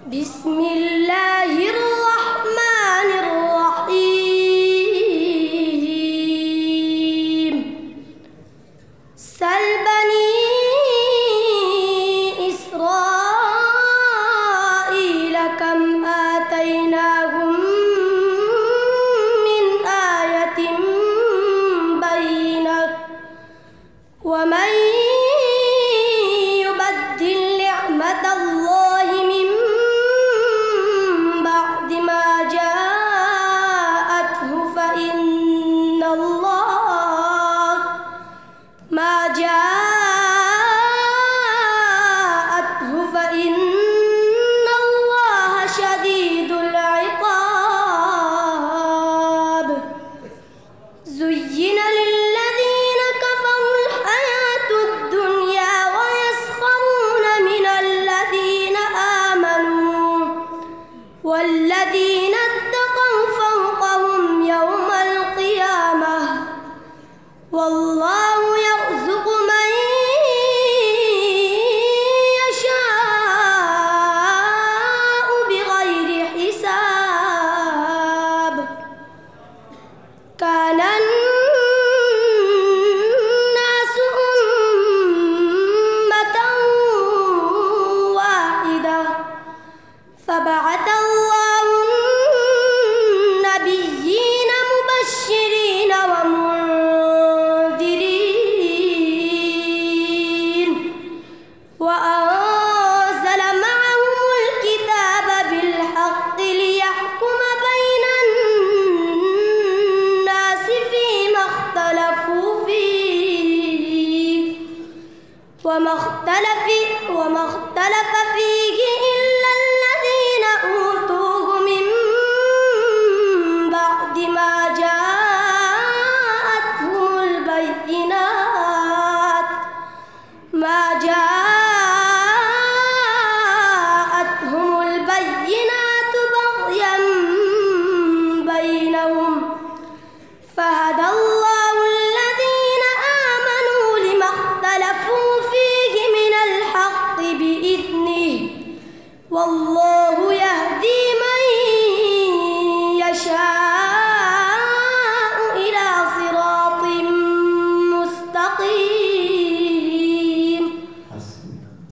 بسم الله الرحمن الرحيم. سل بني إسرائيل كم آتيناهم من آية بينة ومن يبدل نعمة الله من بعد ما جاءته فإن الله شديد العقاب. زين للذين كفروا الحياة الدنيا ويسخرون من الذين آمنوا والذين اتقوا فوقهم يوم القيامة والله